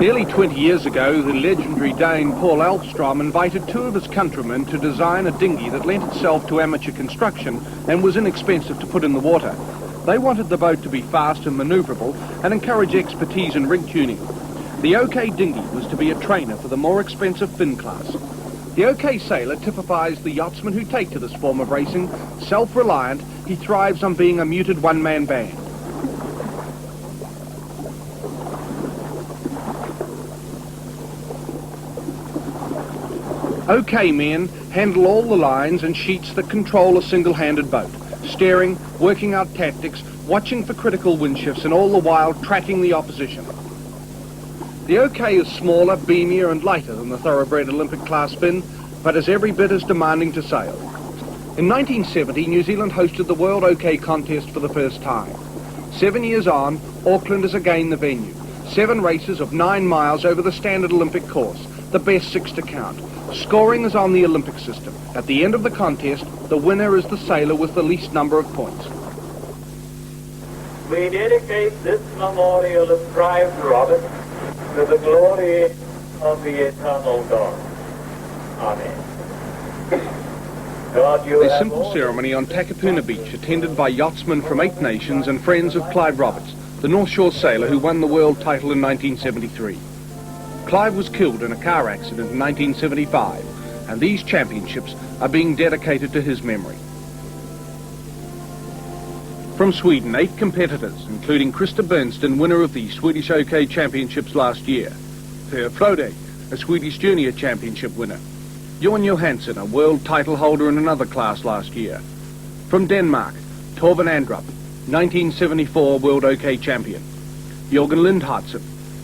Nearly 20 years ago, the legendary Dane Paul Elfstrom invited two of his countrymen to design a dinghy that lent itself to amateur construction and was inexpensive to put in the water. They wanted the boat to be fast and manoeuvrable and encourage expertise in rig tuning. The OK Dinghy was to be a trainer for the more expensive fin class. The OK Sailor typifies the yachtsman who take to this form of racing. Self-reliant, he thrives on being a muted one-man band. OK men handle all the lines and sheets that control a single-handed boat, steering, working out tactics, watching for critical wind shifts, and all the while tracking the opposition. The OK is smaller, beamier and lighter than the thoroughbred Olympic class fin, but is every bit as demanding to sail. In 1970, New Zealand hosted the World OK contest for the first time. 7 years on, Auckland is again the venue. 7 races of 9 miles over the standard Olympic course, the best 6 to count. Scoring is on the Olympic system. At the end of the contest, the winner is the sailor with the least number of points. We dedicate this memorial of Clive Roberts to the glory of the eternal God. Amen. God, a simple ceremony on Takapuna Beach attended by yachtsmen from 8 nations and friends of Clive Roberts, the North Shore sailor who won the world title in 1973. Clive was killed in a car accident in 1975, and these championships are being dedicated to his memory. From Sweden, 8 competitors, including Krista Bernsten, winner of the Swedish OK Championships last year, Per Flode, a Swedish Junior Championship winner, Johan Johansson, a world title holder in another class last year. From Denmark, Torben Andrup, 1974 World OK Champion, Jørgen Lindhartsen,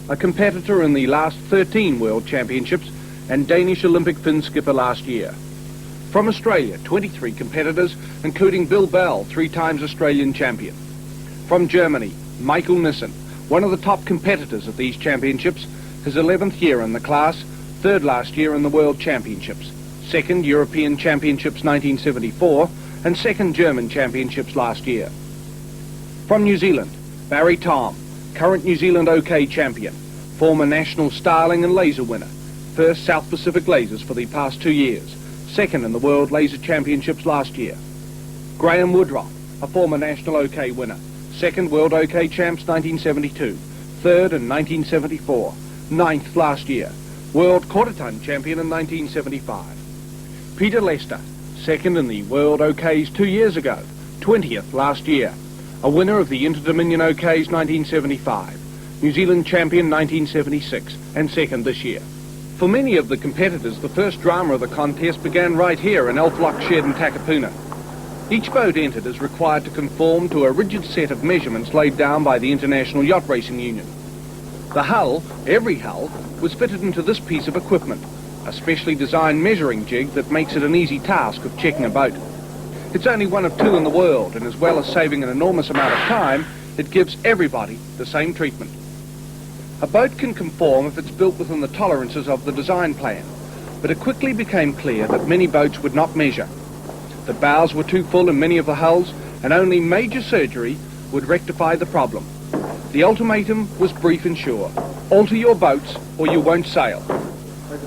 a competitor in the last 13 World Championships and Danish Olympic fin skipper last year. From Australia, 23 competitors, including Bill Bell, 3 times Australian champion. From Germany, Michael Nissen, one of the top competitors at these championships, his 11th year in the class, 3rd last year in the World Championships, 2nd European Championships 1974, and 2nd German Championships last year. From New Zealand, Barry Tom, current New Zealand OK champion, former national Starling and laser winner, first South Pacific lasers for the past 2 years, 2nd in the World Laser Championships last year. Graham Woodroff, a former national OK winner, 2nd World OK Champs 1972, 3rd in 1974, 9th last year, World Quarter Ton Champion in 1975. Peter Lester, 2nd in the World OKs 2 years ago, 20th last year, a winner of the Inter-Dominion OKs 1975, New Zealand Champion 1976, and 2nd this year. For many of the competitors, the first drama of the contest began right here in Elf Lock Shed in Takapuna. Each boat entered is required to conform to a rigid set of measurements laid down by the International Yacht Racing Union. The hull, every hull, was fitted into this piece of equipment, a specially designed measuring jig that makes it an easy task of checking a boat. It's only one of 2 in the world, and as well as saving an enormous amount of time, it gives everybody the same treatment. A boat can conform if it's built within the tolerances of the design plan, but it quickly became clear that many boats would not measure. The bows were too full in many of the hulls, and only major surgery would rectify the problem. The ultimatum was brief and sure: alter your boats or you won't sail.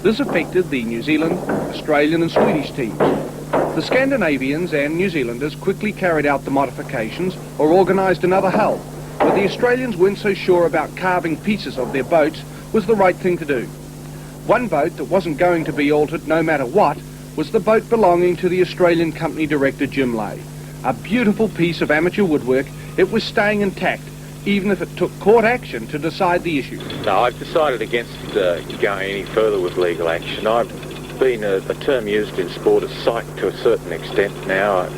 This affected the New Zealand, Australian and Swedish teams. The Scandinavians and New Zealanders quickly carried out the modifications or organised another hull, but the Australians weren't so sure about carving pieces of their boats was the right thing to do. One boat that wasn't going to be altered no matter what was the boat belonging to the Australian company director Jim Lay. A beautiful piece of amateur woodwork, it was staying intact, even if it took court action to decide the issue. No, I've decided against going any further with legal action. I've been a term used in sport as psych to a certain extent now.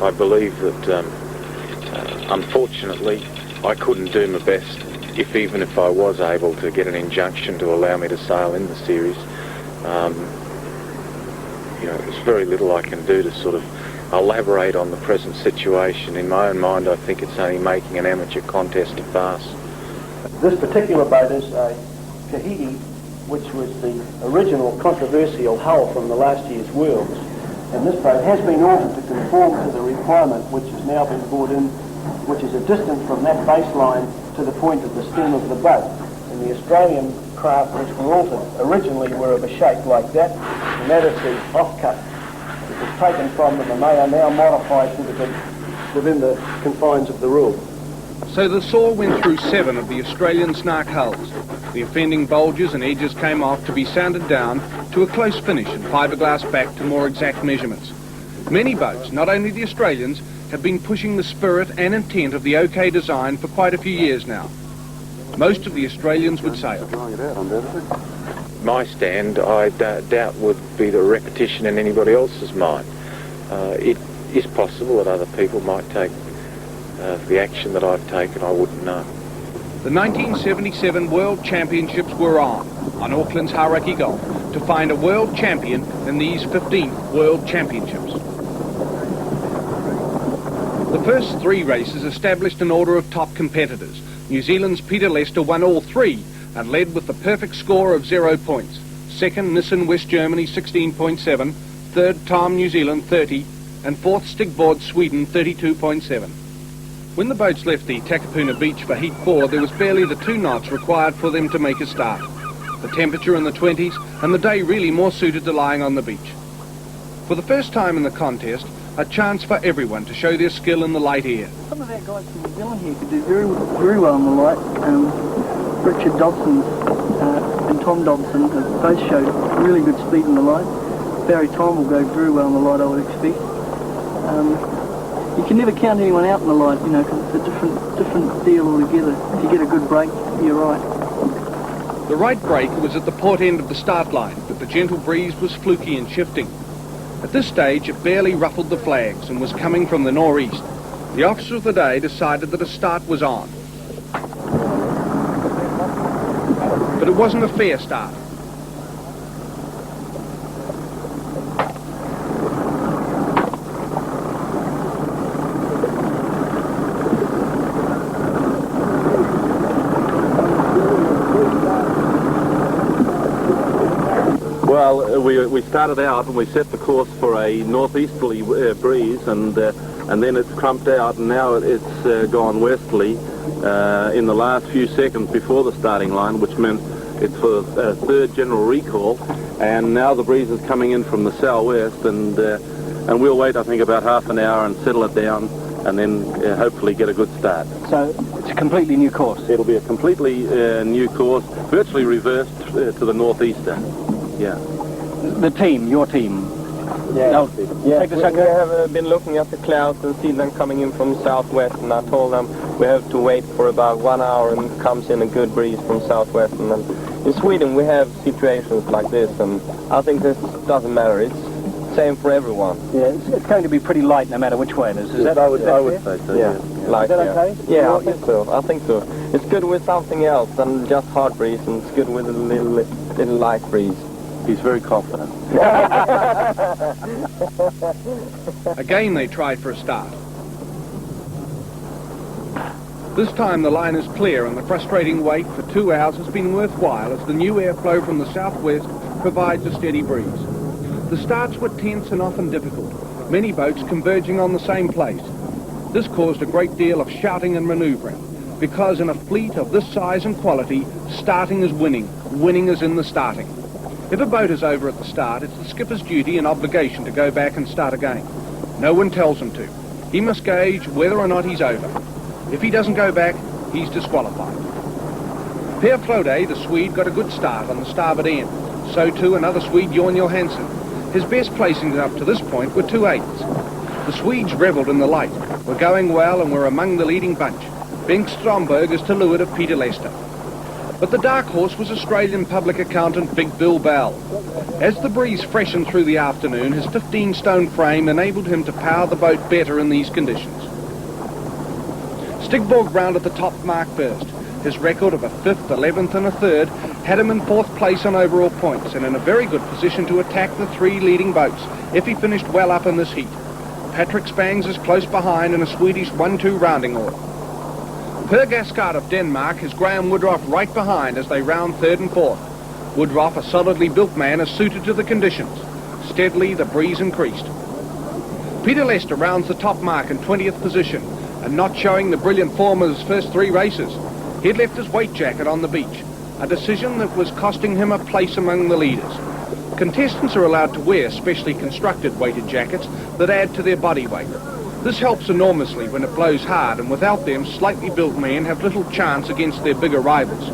I believe that unfortunately I couldn't do my best even if I was able to get an injunction to allow me to sail in the series. There's very little I can do to sort of elaborate on the present situation. In my own mind, I think it's only making an amateur contest a farce. This particular boat is a Kahiti, which was the original controversial hull from the last year's Worlds. And this boat has been altered to conform to the requirement which has now been brought in, which is a distance from that baseline to the point of the stem of the boat. And the Australian craft which were altered. Originally were of a shape like that, and that is the offcut. It was taken from them and they are now modified to within the confines of the rule. So the saw went through 7 of the Australian snark hulls. The offending bulges and edges came off to be sanded down to a close finish and fiberglass back to more exact measurements. Many boats, not only the Australians, have been pushing the spirit and intent of the OK design for quite a few years now. Most of the Australians would sail. My stand, I doubt, would be the repetition in anybody else's mind. It is possible that other people might take the action that I've taken. I wouldn't know. The 1977 World Championships were on Auckland's Hauraki Gulf, to find a world champion in these 15th World Championships. The first 3 races established an order of top competitors. New Zealand's Peter Lester won all 3 and led with the perfect score of 0 points. Second, Nissan West Germany 16.7, third, Tom New Zealand 30, and fourth, Stigboard Sweden 32.7. When the boats left the Takapuna beach for Heat 4, there was barely the 2 knots required for them to make a start. The temperature in the 20s, and the day really more suited to lying on the beach. For the first time in the contest, a chance for everyone to show their skill in the light air. Some of our guys from New Zealand here could do very well in the light. Richard Dobson and Tom Dobson have both showed really good speed in the light. Barry Tom will go very well in the light, I would expect. You can never count anyone out in the light, you know, because it's a different deal altogether. If you get a good break, you're right. The right break was at the port end of the start line, but the gentle breeze was fluky and shifting. At this stage, it barely ruffled the flags and was coming from the nor'east. The officer of the day decided that a start was on. But it wasn't a fair start. Well, we started out and we set the course for a northeasterly breeze, and then it's crumped out, and now it's gone westerly in the last few seconds before the starting line, which meant it's for a third general recall, and now the breeze is coming in from the southwest, and we'll wait, I think, about half an hour and settle it down, and then hopefully get a good start. So it's a completely new course? It'll be a completely new course, virtually reversed to the northeaster. Yeah. The team, your team? Yeah, we have been looking at the clouds and see them coming in from southwest, and I told them we have to wait for about 1 hour and it comes in a good breeze from southwest. And then in Sweden we have situations like this, and I think this doesn't matter. It's same for everyone. Yeah, it's going to be pretty light no matter which way it is. I would say so. Yeah. Light, is that okay? Yeah, I think so. It's good with something else than just hard breeze, and it's good with a little light breeze. He's very confident. Again they tried for a start. This time the line is clear, and the frustrating wait for 2 hours has been worthwhile as the new airflow from the southwest provides a steady breeze. The starts were tense and often difficult, many boats converging on the same place. This caused a great deal of shouting and manoeuvring, because in a fleet of this size and quality, starting is winning. Winning is in the starting. If a boat is over at the start, it's the skipper's duty and obligation to go back and start again. No one tells him to. He must gauge whether or not he's over. If he doesn't go back, he's disqualified. Per Flode, the Swede, got a good start on the starboard end. So too another Swede, Jon Johansson. His best placings up to this point were 2/8. The Swedes revelled in the light, were going well and were among the leading bunch. Bengt Stromberg is to leeward of Peter Lester. But the dark horse was Australian public accountant Big Bill Bell. As the breeze freshened through the afternoon, his 15-stone frame enabled him to power the boat better in these conditions. Stigborg rounded the top mark first. His record of a 5th, 11th and a 3rd had him in 4th place on overall points and in a very good position to attack the 3 leading boats if he finished well up in this heat. Patrick Spangs is close behind in a Swedish 1-2 rounding order. Per Gascard of Denmark has Graham Woodruff right behind as they round 3rd and 4th. Woodruff, a solidly built man, is suited to the conditions. Steadily the breeze increased. Peter Lester rounds the top mark in 20th position and not showing the brilliant form of his first 3 races. He had left his weight jacket on the beach. a decision that was costing him a place among the leaders. Contestants are allowed to wear specially constructed weighted jackets that add to their body weight. This helps enormously when it blows hard, and without them, slightly built men have little chance against their bigger rivals.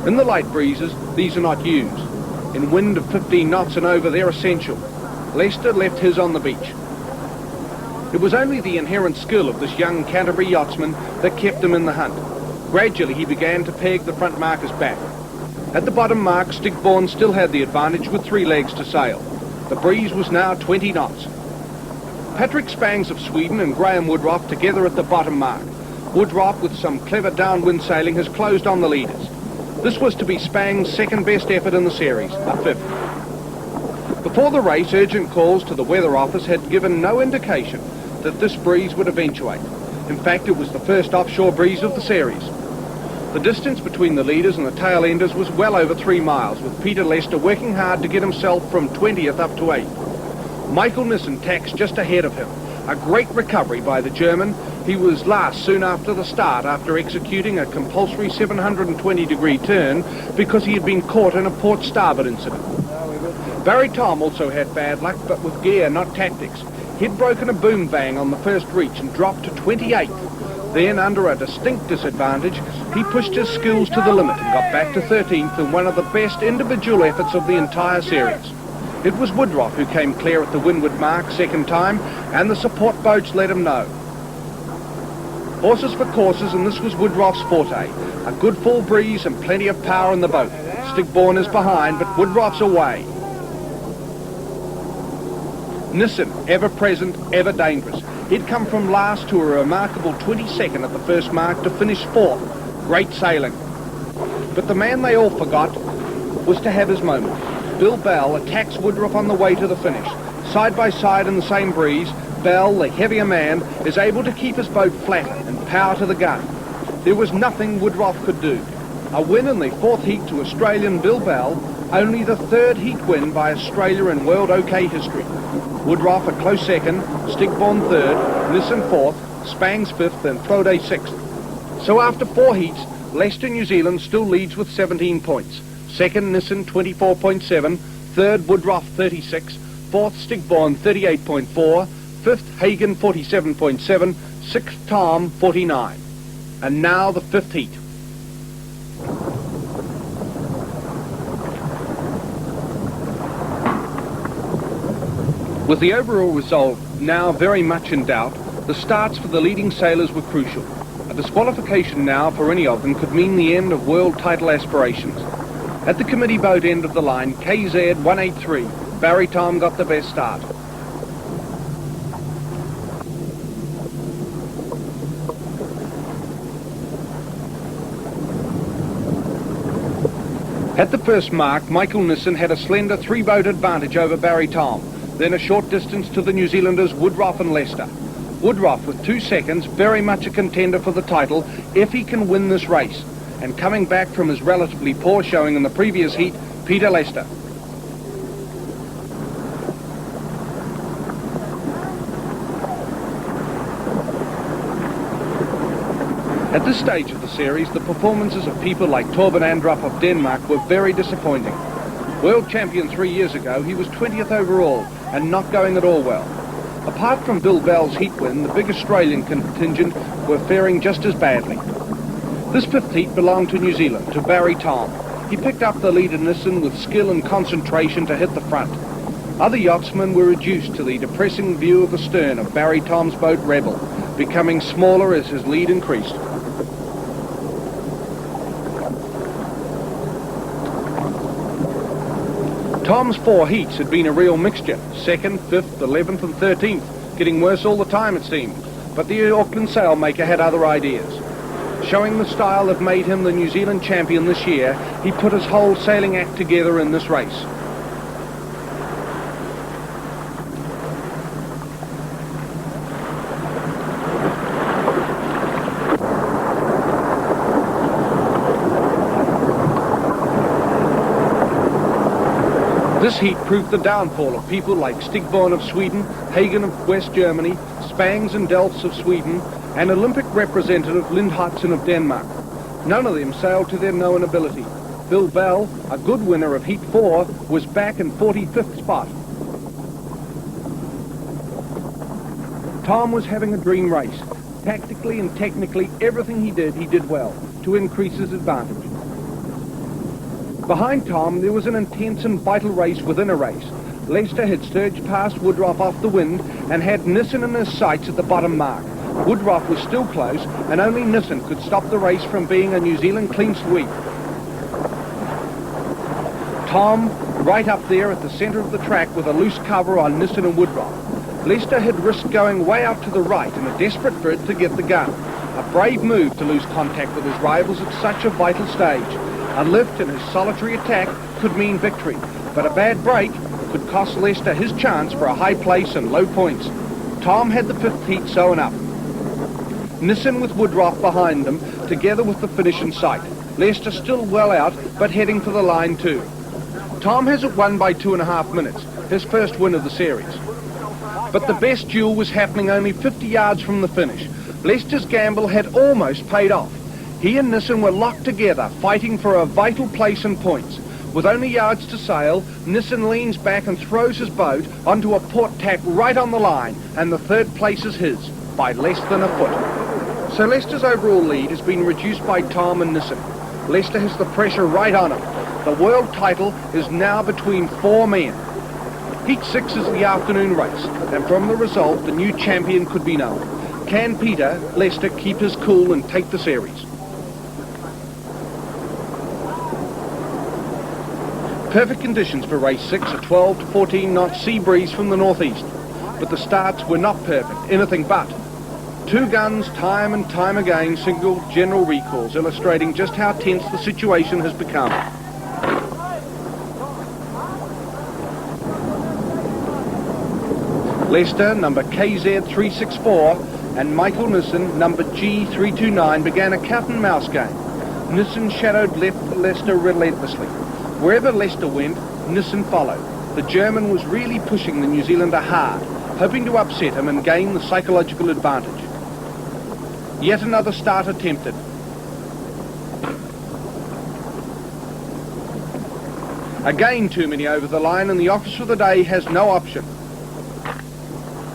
In the light breezes, these are not used. In wind of 15 knots and over, they're essential. Lester left his on the beach. It was only the inherent skill of this young Canterbury yachtsman that kept him in the hunt. Gradually, he began to peg the front markers back. At the bottom mark, Stigborn still had the advantage with 3 legs to sail. The breeze was now 20 knots. Patrick Spangs of Sweden and Graham Woodroff together at the bottom mark. Woodroff, with some clever downwind sailing, has closed on the leaders. This was to be Spangs' second best effort in the series, a 5th. Before the race, urgent calls to the weather office had given no indication that this breeze would eventuate. In fact, it was the first offshore breeze of the series. The distance between the leaders and the tail enders was well over 3 miles, with Peter Lester working hard to get himself from 20th up to 8th. Michael Nissen tacks just ahead of him. A great recovery by the German. He was last soon after the start, after executing a compulsory 720-degree turn because he had been caught in a port starboard incident. Barry Tom also had bad luck, but with gear, not tactics. He'd broken a boom bang on the first reach and dropped to 28th. Then, under a distinct disadvantage, he pushed his skills to the limit and got back to 13th in one of the best individual efforts of the entire series. It was Woodroff who came clear at the windward mark second time, and the support boats let him know. Horses for courses, and this was Woodroff's forte. A good full breeze and plenty of power in the boat. Stigborn is behind, but Woodroff's away. Nissen, ever present, ever dangerous. He'd come from last to a remarkable 22nd at the first mark to finish 4th. Great sailing. But the man they all forgot was to have his moment. Bill Bell attacks Woodroff on the way to the finish. Side by side in the same breeze, Bell, the heavier man, is able to keep his boat flat and power to the gun. There was nothing Woodroff could do. A win in the 4th heat to Australian Bill Bell, only the 3rd heat win by Australia in World OK history. Woodroff a close 2nd, Stigborn 3rd, Nissen 4th, Spangs 5th and Frode 6th. So after 4 heats, Lester, New Zealand, still leads with 17 points. 2nd, Nissen 24.7, 3rd, Woodroff 36, 4th, Stigborn 38.4, 5th, Hagen 47.7, 6th, Tom 49. And now the 5th heat. With the overall result now very much in doubt, the starts for the leading sailors were crucial. A disqualification now for any of them could mean the end of world title aspirations. At the committee boat end of the line, KZ 183, Barry Tom got the best start. At the first mark, Michael Nissen had a slender 3-boat advantage over Barry Tom. Then a short distance to the New Zealanders Woodroff and Lester. Woodroff with 2 seconds, very much a contender for the title if he can win this race. And coming back from his relatively poor showing in the previous heat, Peter Lester. At this stage of the series, the performances of people like Torben Andrup of Denmark were very disappointing. World champion 3 years ago, he was 20th overall and not going at all well. Apart from Bill Bell's heat win, the big Australian contingent were faring just as badly. This 5th heat belonged to New Zealand, to Barry Tom. He picked up the lead in Nissen with skill and concentration to hit the front. Other yachtsmen were reduced to the depressing view of the stern of Barry Tom's boat Rebel, becoming smaller as his lead increased. Tom's 4 heats had been a real mixture, 2nd, 5th, 11th and 13th, getting worse all the time it seemed. But the Auckland sailmaker had other ideas. Showing the style that made him the New Zealand champion this year, he put his whole sailing act together in this race. This heat proved the downfall of people like Stigborn of Sweden, Hagen of West Germany, Spangs and Delfs of Sweden, and Olympic representative Lind Hudson of Denmark. None of them sailed to their known ability. Bill Bell, a good winner of Heat 4, was back in 45th spot. Tom was having a dream race. Tactically and technically, everything he did well, to increase his advantage. Behind Tom, there was an intense and vital race within a race. Lester had surged past Woodruff off the wind and had Nissen in his sights at the bottom mark. Woodruff was still close, and only Nissen could stop the race from being a New Zealand clean sweep. Tom, right up there at the centre of the track with a loose cover on Nissen and Woodruff. Lester had risked going way out to the right in a desperate bid to get the gun. A brave move to lose contact with his rivals at such a vital stage. A lift in his solitary attack could mean victory, but a bad break could cost Lester his chance for a high place and low points. Tom had the 5th heat sewn up. Nissen with Woodruff behind them, together with the finish in sight. Lester still well out, but heading for the line too. Tom has it won by 2.5 minutes, his first win of the series. But the best duel was happening only 50 yards from the finish. Lester's gamble had almost paid off. He and Nissen were locked together, fighting for a vital place and points. With only yards to sail, Nissen leans back and throws his boat onto a port tack right on the line, and the 3rd place is his, by less than a foot. So Lester's overall lead has been reduced by Tom and Nissen. Lester has the pressure right on him. The world title is now between 4 men. Heat 6 is the afternoon race, and from the result, the new champion could be known. Can Peter Lester keep his cool and take the series? Perfect conditions for race 6, a 12 to 14 knot sea breeze from the northeast. But the starts were not perfect, anything but. 2 guns, time and time again, single general recalls, illustrating just how tense the situation has become. Lester, number KZ364, and Michael Nissen, number G329, began a cat-and-mouse game. Nissen shadowed Lester relentlessly. Wherever Lester went, Nissen followed. The German was really pushing the New Zealander hard, hoping to upset him and gain the psychological advantage. Yet another start attempted. Again too many over the line, and the officer of the day has no option.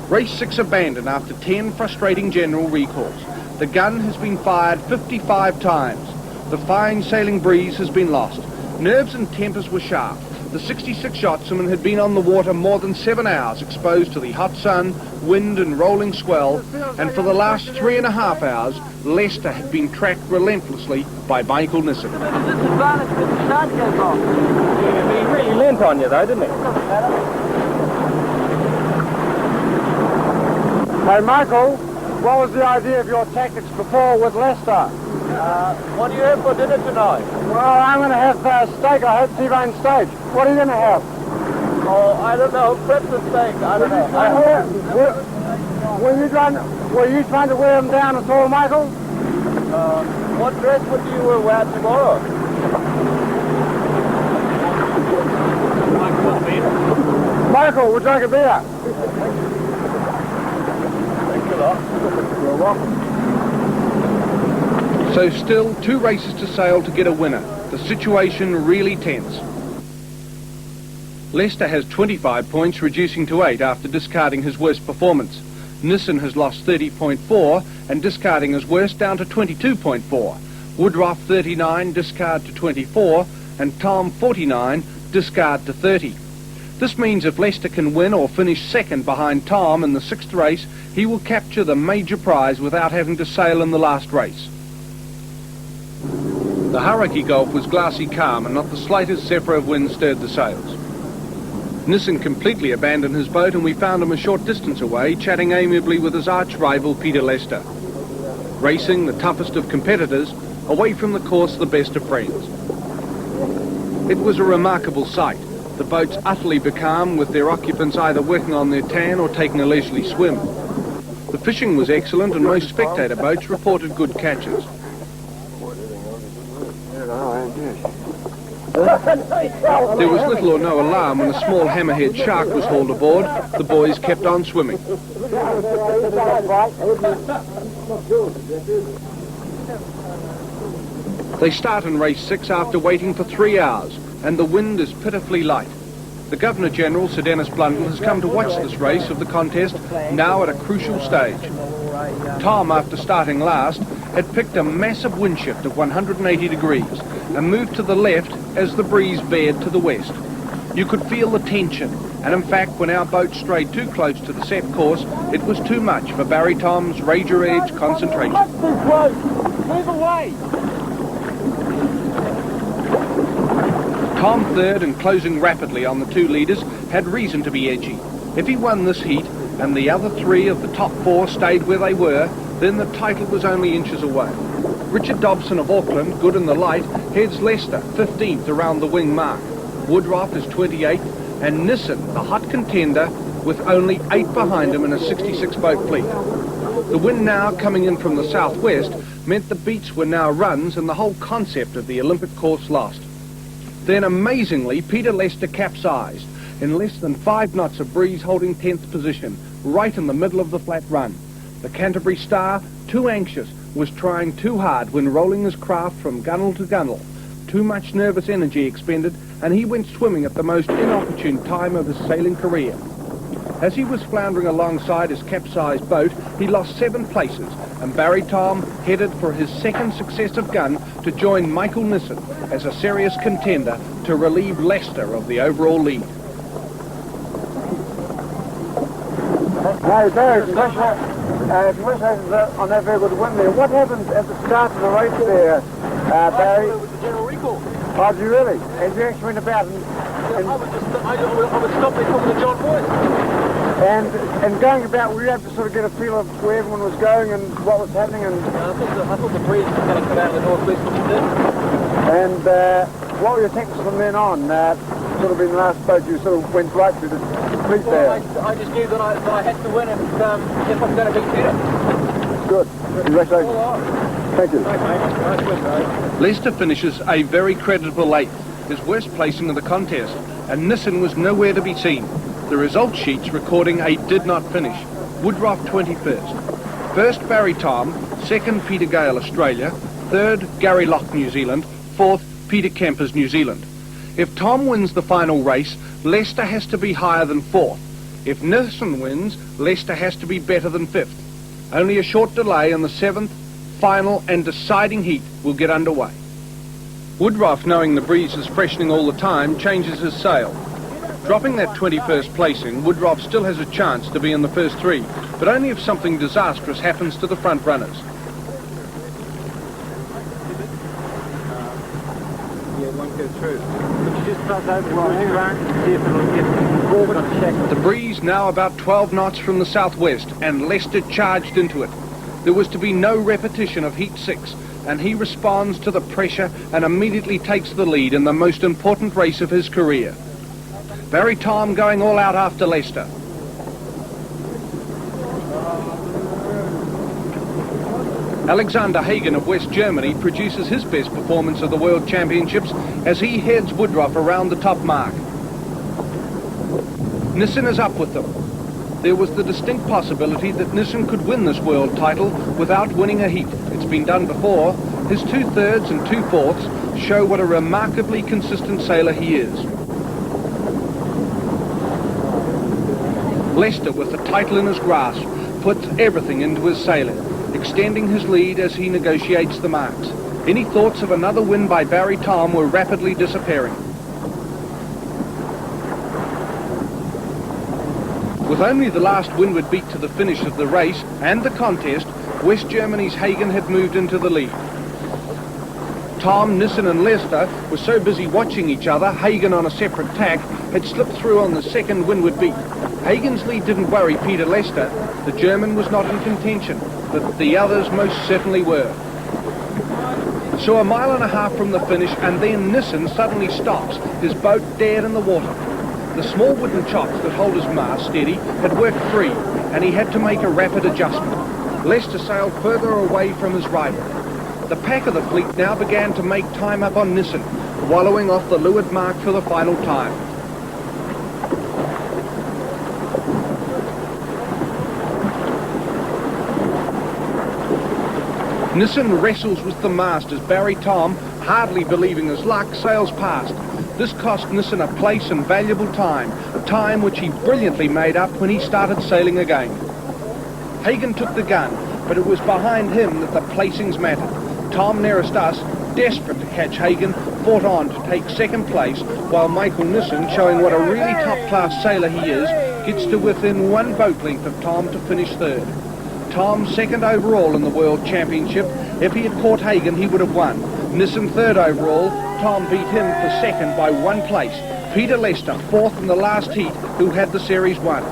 Race 6 abandoned after 10 frustrating general recalls. The gun has been fired 55 times. The fine sailing breeze has been lost. Nerves and tempers were sharp. The 66 yachtsman had been on the water more than 7 hours, exposed to the hot sun, wind and rolling swell, and for the last 3.5 hours, Lester had been tracked relentlessly by Michael Nissen. He really leant on you though, didn't he? Hey Michael, what was the idea of your tactics before with Lester? What do you have for dinner tonight? Well, I'm going to have steak. I hope TVNZ steak. What are you going to have? Oh, I don't know. Perhaps a steak. I don't know. Were you trying to wear him down at all, Michael? What dress would you wear tomorrow? Michael, would you like a beer? Thanks a lot. You're welcome. So still 2 races to sail to get a winner. The situation really tense. Lester has 25 points, reducing to 8 after discarding his worst performance. Nissen has lost 30.4 and discarding his worst down to 22.4. Woodruff 39, discard to 24, and Tom 49, discard to 30. This means if Lester can win or finish second behind Tom in the 6th race, he will capture the major prize without having to sail in the last race. The Hauraki Gulf was glassy calm and not the slightest zephyr of wind stirred the sails. Nissen completely abandoned his boat and we found him a short distance away, chatting amiably with his arch-rival Peter Lester. Racing, the toughest of competitors, away from the course, the best of friends. It was a remarkable sight. The boats utterly becalmed, with their occupants either working on their tan or taking a leisurely swim. The fishing was excellent and most spectator boats reported good catches. There was little or no alarm when a small hammerhead shark was hauled aboard. The boys kept on swimming. They start in race 6 after waiting for 3 hours, and the wind is pitifully light. The Governor-General, Sir Dennis Blundell, has come to watch this race of the contest, now at a crucial stage. Tom, after starting last, had picked a massive wind shift of 180 degrees and moved to the left as the breeze veered to the west. You could feel the tension, and in fact, when our boat strayed too close to the set course, it was too much for Barry Tom's Ranger Edge concentration. Move away! Tom, third and closing rapidly on the 2 leaders, had reason to be edgy. If he won this heat, and the other 3 of the top 4 stayed where they were, then the title was only inches away. Richard Dobson of Auckland, good in the light, heads Leicester 15th around the wing mark. Woodruff is 28th, and Nissen, the hot contender, with only 8 behind him in a 66-boat fleet. The wind now coming in from the southwest meant the beats were now runs and the whole concept of the Olympic course lost. Then, amazingly, Peter Leicester capsized in less than 5 knots of breeze, holding 10th position, right in the middle of the flat run. The Canterbury Star, too anxious, was trying too hard when rolling his craft from gunwale to gunwale. Too much nervous energy expended, and he went swimming at the most inopportune time of his sailing career. As he was floundering alongside his capsized boat, he lost 7 places, and Barry Tom headed for his 2nd successive gun to join Michael Nissen as a serious contender to relieve Leicester of the overall lead. Now, Barry, congratulations on that very good win there. What happened at the start of the race there, Barry? It was a general recall. Oh, did you really? And you actually went about and I was stopped there talking to John Boyce. And going about, were you able to sort of get a feel of where everyone was going and what was happening? And I thought the breeze was going to come out of the northwest, which it did. And what were your tactics from then on? Sort of in the last boat, you sort of went right through the fleet there. I just knew that I had to win, and if I'm going to be better. Good. Congratulations. Thank you. Leicester finishes a very creditable 8th, his worst placing of the contest, and Nissen was nowhere to be seen. The result sheets recording a did not finish. Woodruff 21st. First Barry Tom, 2nd Peter Gale Australia, 3rd Gary Locke New Zealand, 4th Peter Kempers New Zealand. If Tom wins the final race, Leicester has to be higher than 4th. If Nissen wins, Leicester has to be better than 5th. Only a short delay and the 7th, final and deciding heat will get underway. Woodruff, knowing the breeze is freshening all the time, changes his sail. Dropping that 21st placing, Woodruff still has a chance to be in the first 3, but only if something disastrous happens to the front runners. The breeze now about 12 knots from the southwest, and Leicester charged into it. There was to be no repetition of Heat 6, and he responds to the pressure and immediately takes the lead in the most important race of his career. Barry Tom going all out after Leicester. Alexander Hagen of West Germany produces his best performance of the World Championships as he heads Woodruff around the top mark. Nissen is up with them. There was the distinct possibility that Nissen could win this world title without winning a heat. It's been done before. His 2/3 and 2/4 show what a remarkably consistent sailor he is. Leicester, with the title in his grasp, puts everything into his sailing, extending his lead as he negotiates the marks. Any thoughts of another win by Barry Tom were rapidly disappearing. With only the last windward beat to the finish of the race and the contest, West Germany's Hagen had moved into the lead. Tom, Nissen and Leicester were so busy watching each other, Hagen on a separate tack had slipped through on the second windward beat. Hagen's lead didn't worry Peter Leicester. The German was not in contention, but the others most certainly were. So a mile and a half from the finish, and then Nissen suddenly stops, his boat dead in the water. The small wooden chocks that hold his mast steady had worked free, and he had to make a rapid adjustment. Leicester sailed further away from his rival. The pack of the fleet now began to make time up on Nissen, wallowing off the leeward mark for the final time. Nissan wrestles with the masters. Barry Tom, hardly believing his luck, sails past. This cost Nissan a place and valuable time which he brilliantly made up when he started sailing again. Hagen took the gun, but it was behind him that the placings mattered. Tom nearest us, desperate to catch Hagen, fought on to take second place, while Michael Nissan, showing what a really top-class sailor he is, gets to within one boat length of Tom to finish third. Tom second overall in the World Championship. If he had caught Hagen, he would have won. Nissan third overall. Tom beat him for second by 1 place. Peter Lester fourth in the last heat, who had the series won.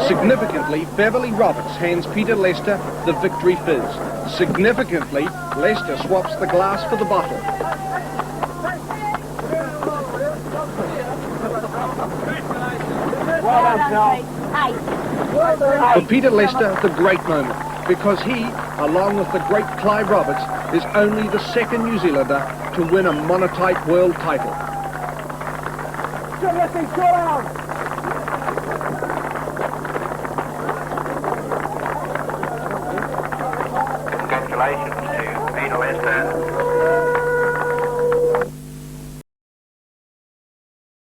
Significantly, Beverly Roberts hands Peter Lester the victory fizz. Significantly, Lester swaps the glass for the bottle. For Peter Lester, the great moment, because he, along with the great Clive Roberts, is only the second New Zealander to win a monotype world title. Congratulations to Peter Lester